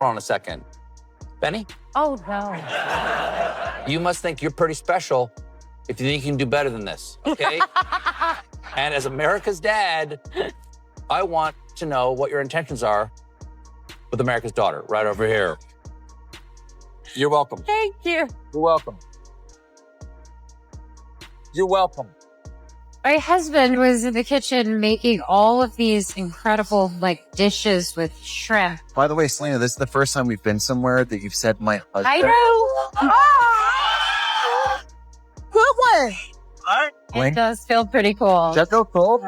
Hold on a second. Benny? Oh, no. You must think you're pretty special if you think you can do better than this, okay? And as America's dad, I want to know what your intentions are with America's daughter, right over here. You're welcome. Thank you. You're welcome. You're welcome. My husband was in the kitchen making all of these incredible, like, dishes with shrimp. By the way, Selena, this is the first time we've been somewhere that you've said my husband. I know. Oh! Good one. All right. It does feel pretty cool. Does that feel cool?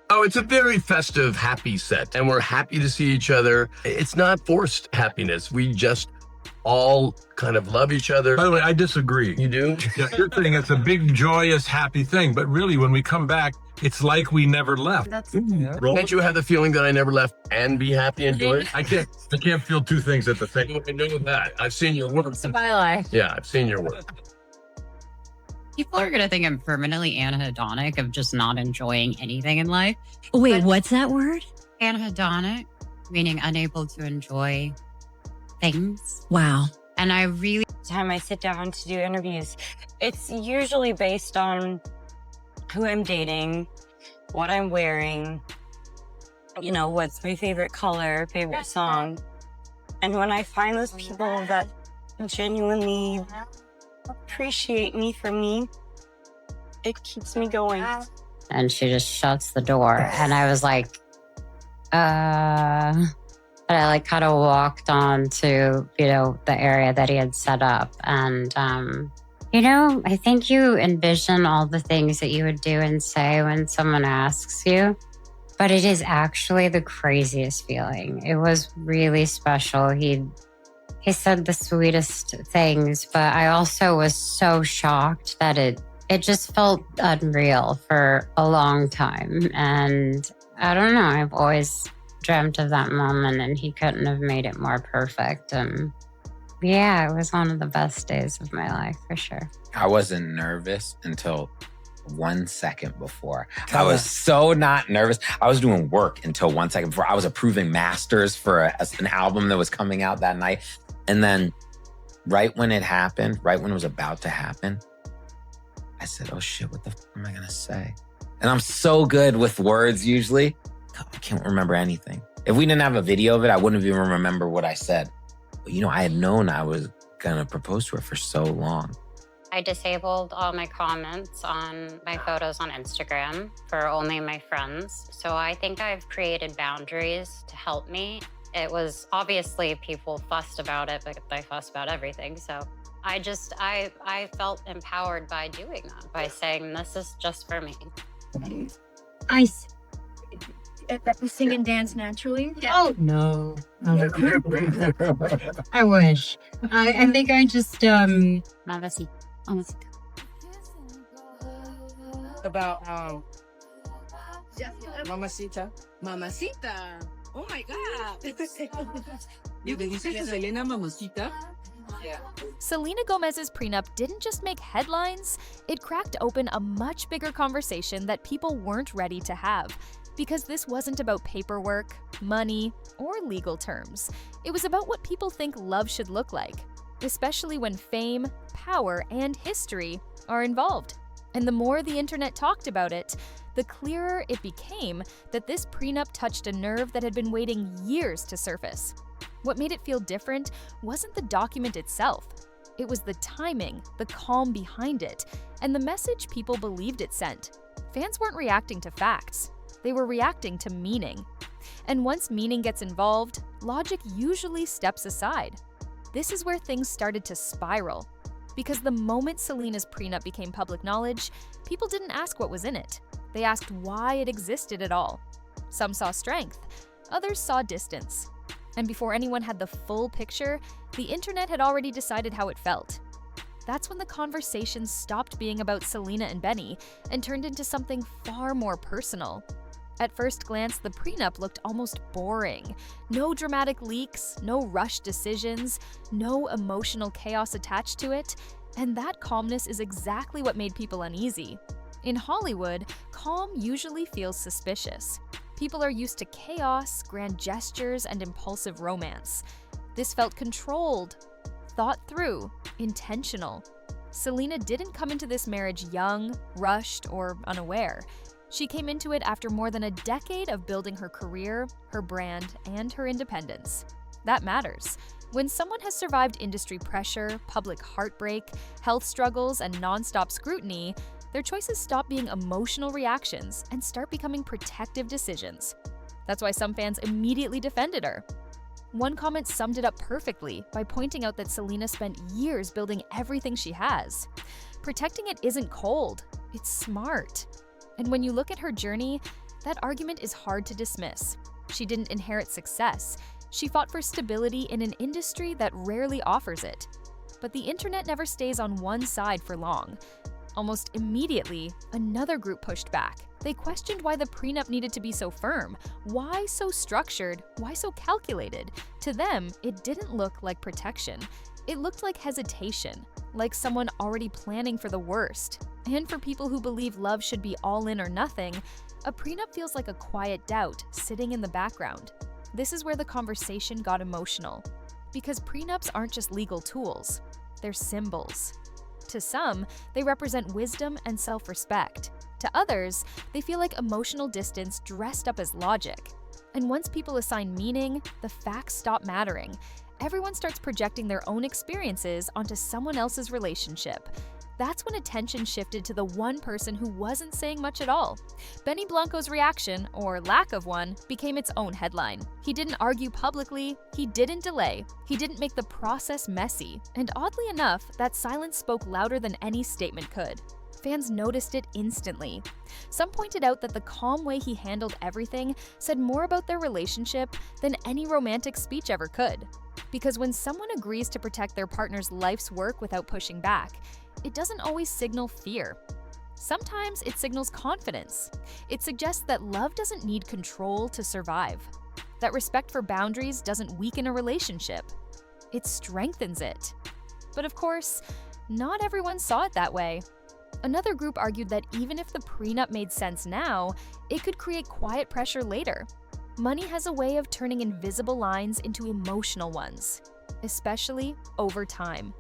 Oh, it's a very festive, happy set, and we're happy to see each other. It's not forced happiness. We just all kind of love each other. By the way, I disagree. You do? Yeah, you're saying it's a big, joyous, happy thing, but really, when we come back, it's like we never left. Can't you have the feeling that I never left and be happy and joyous? I can't feel two things at the same time. I know that. I've seen your work. It's my life. Yeah, I've seen your work. People are going to think I'm permanently anhedonic of just not enjoying anything in life. Wait, what's that word? Anhedonic, meaning unable to enjoy things. Wow. And I really... Time I sit down to do interviews, it's usually based on who I'm dating, what I'm wearing, you know, what's my favorite color, favorite song. And when I find those people that genuinely appreciate me for me, it keeps me going. And she just shuts the door. And I was like, But I like kind of walked on to, you know, the area that he had set up. And, you know, I think you envision all the things that you would do and say when someone asks you. But it is actually the craziest feeling. It was really special. He said the sweetest things, but I also was so shocked that it just felt unreal for a long time. And I don't know, I've always dreamt of that moment, and he couldn't have made it more perfect. And yeah, it was one of the best days of my life for sure. I wasn't nervous until 1 second before. I was so not nervous. I was doing work until 1 second before. I was approving masters for an album that was coming out that night. And then right when it happened, right when it was about to happen, I said, oh shit, what the f am I gonna say? And I'm so good with words usually. I can't remember anything. If we didn't have a video of it, I wouldn't even remember what I said. But you know, I had known I was gonna propose to her for so long. I disabled all my comments on my photos on Instagram for only my friends. So I think I've created boundaries to help me. It was obviously people fussed about it, but they fuss about everything. So I felt empowered by doing that, by saying this is just for me. I sing and dance naturally. Yeah. Oh no. I wish. I think I just Mamacita. About Mamacita. Mamacita. Oh my God. You can say Selena Mamacita. Yeah. Selena Gomez's prenup didn't just make headlines, it cracked open a much bigger conversation that people weren't ready to have. Because this wasn't about paperwork, money, or legal terms. It was about what people think love should look like, especially when fame, power, and history are involved. And the more the internet talked about it, the clearer it became that this prenup touched a nerve that had been waiting years to surface. What made it feel different wasn't the document itself. It was the timing, the calm behind it, and the message people believed it sent. Fans weren't reacting to facts. They were reacting to meaning. And once meaning gets involved, logic usually steps aside. This is where things started to spiral. Because the moment Selena's prenup became public knowledge, people didn't ask what was in it. They asked why it existed at all. Some saw strength, others saw distance. And before anyone had the full picture, the internet had already decided how it felt. That's when the conversation stopped being about Selena and Benny and turned into something far more personal. At first glance, the prenup looked almost boring. No dramatic leaks, no rushed decisions, no emotional chaos attached to it, and that calmness is exactly what made people uneasy. In Hollywood, calm usually feels suspicious. People are used to chaos, grand gestures, and impulsive romance. This felt controlled, thought through, intentional. Selena didn't come into this marriage young, rushed, or unaware. She came into it after more than a decade of building her career, her brand, and her independence. That matters. When someone has survived industry pressure, public heartbreak, health struggles, and nonstop scrutiny, their choices stop being emotional reactions and start becoming protective decisions. That's why some fans immediately defended her. One comment summed it up perfectly by pointing out that Selena spent years building everything she has. Protecting it isn't cold, it's smart. And when you look at her journey, that argument is hard to dismiss. She didn't inherit success. She fought for stability in an industry that rarely offers it. But the internet never stays on one side for long. Almost immediately, another group pushed back. They questioned why the prenup needed to be so firm. Why so structured? Why so calculated? To them, it didn't look like protection. It looked like hesitation, like someone already planning for the worst. And for people who believe love should be all in or nothing, a prenup feels like a quiet doubt sitting in the background. This is where the conversation got emotional. Because prenups aren't just legal tools, they're symbols. To some, they represent wisdom and self-respect. To others, they feel like emotional distance dressed up as logic. And once people assign meaning, the facts stop mattering. Everyone starts projecting their own experiences onto someone else's relationship. That's when attention shifted to the one person who wasn't saying much at all. Benny Blanco's reaction, or lack of one, became its own headline. He didn't argue publicly, he didn't delay, he didn't make the process messy. And oddly enough, that silence spoke louder than any statement could. Fans noticed it instantly. Some pointed out that the calm way he handled everything said more about their relationship than any romantic speech ever could. Because when someone agrees to protect their partner's life's work without pushing back, it doesn't always signal fear. Sometimes it signals confidence. It suggests that love doesn't need control to survive, that respect for boundaries doesn't weaken a relationship. It strengthens it. But of course, not everyone saw it that way. Another group argued that even if the prenup made sense now, it could create quiet pressure later. Money has a way of turning invisible lines into emotional ones, especially over time.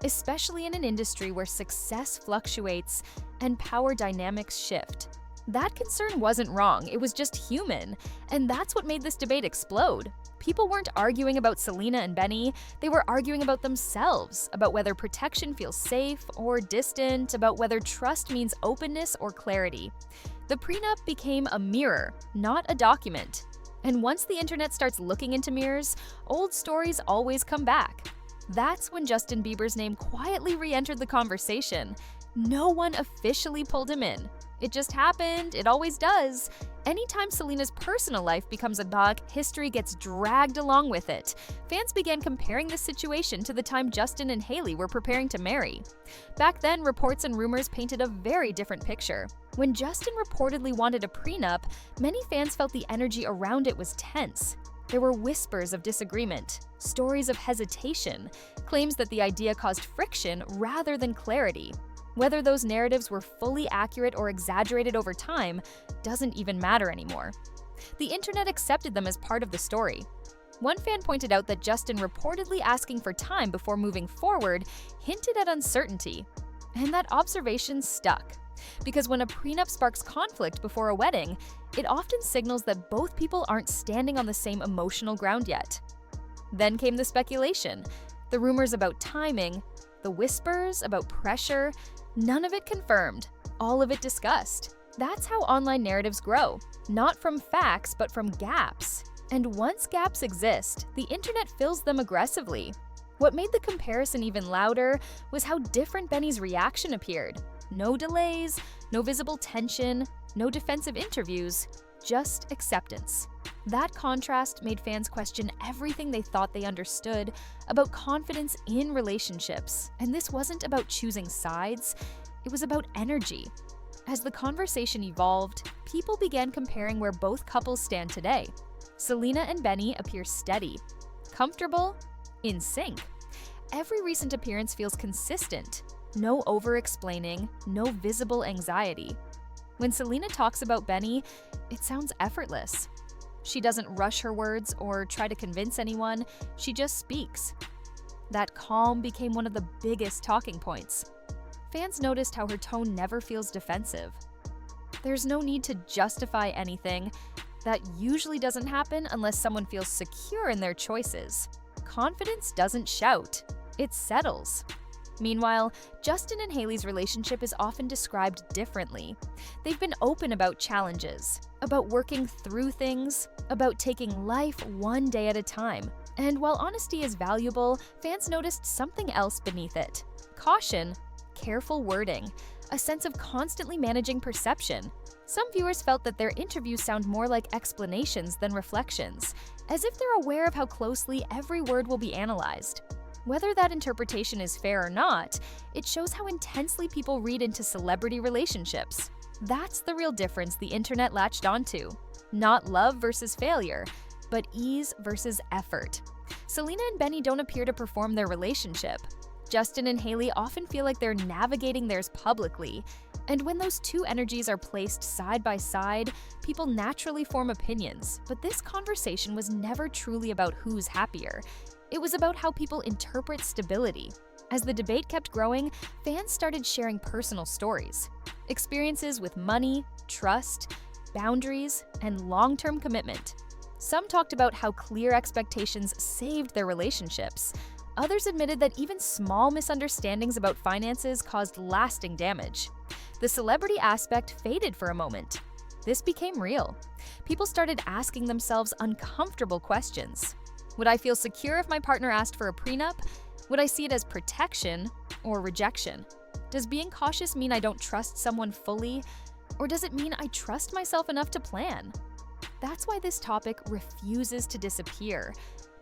Especially in an industry where success fluctuates and power dynamics shift. That concern wasn't wrong, it was just human, and that's what made this debate explode. People weren't arguing about Selena and Benny, they were arguing about themselves, about whether protection feels safe or distant, about whether trust means openness or clarity. The prenup became a mirror, not a document. And once the internet starts looking into mirrors, old stories always come back. That's when Justin Bieber's name quietly re-entered the conversation. No one officially pulled him in. It just happened, it always does. Anytime Selena's personal life becomes a dog, history gets dragged along with it. Fans began comparing this situation to the time Justin and Hailey were preparing to marry. Back then, reports and rumors painted a very different picture. When Justin reportedly wanted a prenup, many fans felt the energy around it was tense. There were whispers of disagreement, stories of hesitation, claims that the idea caused friction rather than clarity. Whether those narratives were fully accurate or exaggerated over time doesn't even matter anymore. The internet accepted them as part of the story. One fan pointed out that Justin reportedly asking for time before moving forward hinted at uncertainty. And that observation stuck. Because when a prenup sparks conflict before a wedding, it often signals that both people aren't standing on the same emotional ground yet. Then came the speculation, the rumors about timing, the whispers about pressure, none of it confirmed, all of it discussed. That's how online narratives grow, not from facts, but from gaps. And once gaps exist, the internet fills them aggressively. What made the comparison even louder was how different Benny's reaction appeared. No delays, no visible tension, no defensive interviews, just acceptance. That contrast made fans question everything they thought they understood about confidence in relationships. And this wasn't about choosing sides, it was about energy. As the conversation evolved, people began comparing where both couples stand today. Selena and Benny appear steady, comfortable, in sync. Every recent appearance feels consistent. No over-explaining, no visible anxiety. When Selena talks about Benny, it sounds effortless. She doesn't rush her words or try to convince anyone, she just speaks. That calm became one of the biggest talking points. Fans noticed how her tone never feels defensive. There's no need to justify anything. That usually doesn't happen unless someone feels secure in their choices. Confidence doesn't shout, it settles. Meanwhile, Justin and Hailey's relationship is often described differently. They've been open about challenges, about working through things, about taking life one day at a time. And while honesty is valuable, fans noticed something else beneath it. Caution, careful wording, a sense of constantly managing perception. Some viewers felt that their interviews sound more like explanations than reflections, as if they're aware of how closely every word will be analyzed. Whether that interpretation is fair or not, it shows how intensely people read into celebrity relationships. That's the real difference the internet latched onto. Not love versus failure, but ease versus effort. Selena and Benny don't appear to perform their relationship. Justin and Hailey often feel like they're navigating theirs publicly. And when those two energies are placed side by side, people naturally form opinions. But this conversation was never truly about who's happier. It was about how people interpret stability. As the debate kept growing, fans started sharing personal stories. Experiences with money, trust, boundaries, and long-term commitment. Some talked about how clear expectations saved their relationships. Others admitted that even small misunderstandings about finances caused lasting damage. The celebrity aspect faded for a moment. This became real. People started asking themselves uncomfortable questions. Would I feel secure if my partner asked for a prenup? Would I see it as protection or rejection? Does being cautious mean I don't trust someone fully? Or does it mean I trust myself enough to plan? That's why this topic refuses to disappear.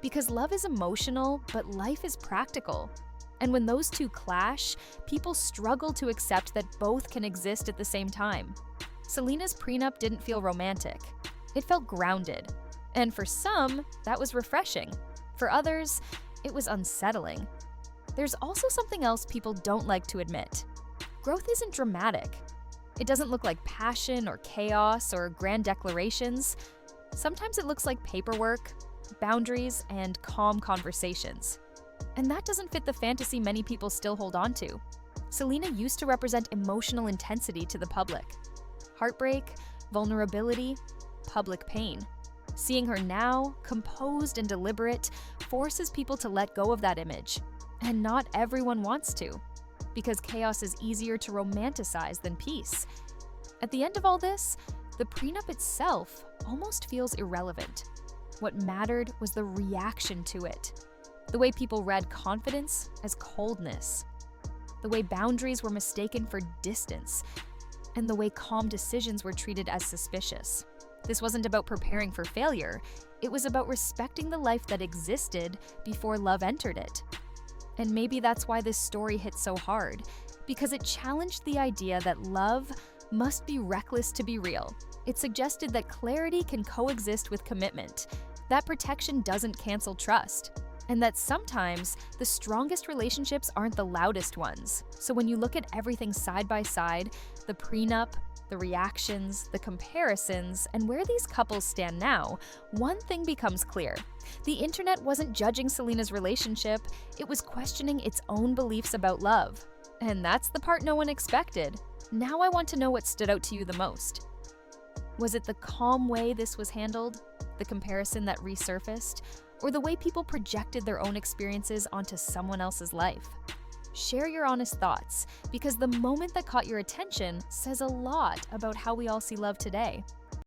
Because love is emotional, but life is practical. And when those two clash, people struggle to accept that both can exist at the same time. Selena's prenup didn't feel romantic. It felt grounded. And for some, that was refreshing. For others, it was unsettling. There's also something else people don't like to admit. Growth isn't dramatic. It doesn't look like passion or chaos or grand declarations. Sometimes it looks like paperwork, boundaries, and calm conversations. And that doesn't fit the fantasy many people still hold on to. Selena used to represent emotional intensity to the public. Heartbreak, vulnerability, public pain. Seeing her now, composed and deliberate, forces people to let go of that image. And not everyone wants to, because chaos is easier to romanticize than peace. At the end of all this, the prenup itself almost feels irrelevant. What mattered was the reaction to it. The way people read confidence as coldness. The way boundaries were mistaken for distance. And the way calm decisions were treated as suspicious. This wasn't about preparing for failure. It was about respecting the life that existed before love entered it. And maybe that's why this story hit so hard, because it challenged the idea that love must be reckless to be real. It suggested that clarity can coexist with commitment, that protection doesn't cancel trust, and that sometimes the strongest relationships aren't the loudest ones. So when you look at everything side by side, the prenup, the reactions, the comparisons, and where these couples stand now, one thing becomes clear. The internet wasn't judging Selena's relationship, it was questioning its own beliefs about love. And that's the part no one expected. Now I want to know what stood out to you the most. Was it the calm way this was handled? The comparison that resurfaced? Or the way people projected their own experiences onto someone else's life? Share your honest thoughts, because the moment that caught your attention says a lot about how we all see love today.